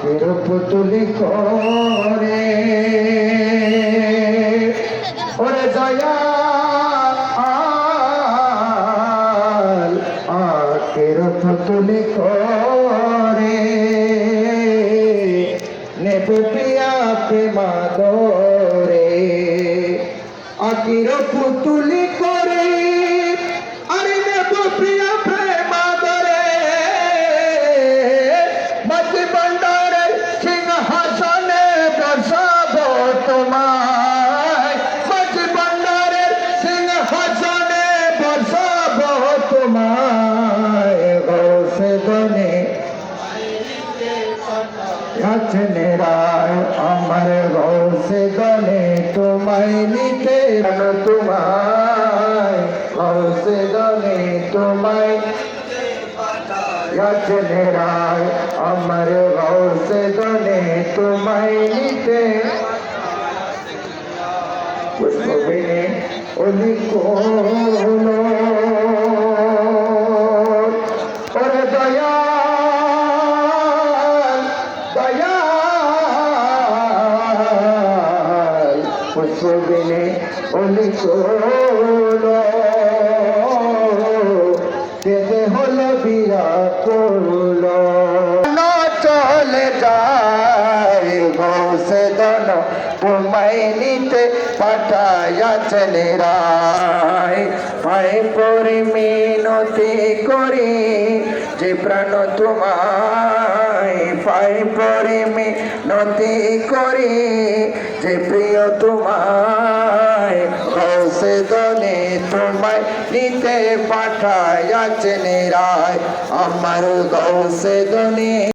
আখের পুতুলি করে ওরে দয়াল আখের পুতুলি করে নেবে প্রিয়া প্রেমাদরে আখের পুতুলি করে আরে নেব প্রিয়া প্রেমাদরে মাঝি ভান্ডারের সিংহাসনে বসাবো তোমায় মাঝি ভান্ডারের সিংহাসনে বসাবো তোমায় গৌসে গনে আছেন রায় আমার গৌসে গনে তোমায় নিতে তোমায় গৌসে গনে তোমায় আছেন রায় আমার গৌসে গনে তোমায় নিতে পুষ্পবিনে ওলি কোলো ওরে দয়াল দয়াল পুষ্পবিনে ওলি কোলো কেঁদে হলো বিরাকুল চলে যায় গৌসে দন তোমায় নিতে পাঠাইয়াছেন রায় পায়ে পরে মিনতি করি যে প্রাণ তোমায় পায়ে পরে মিনতি করি যে প্রিয় তোমায় গৌসে দনে তোমায় নিতে পাঠাইয়াছেন রায় আমার গৌসে দনে।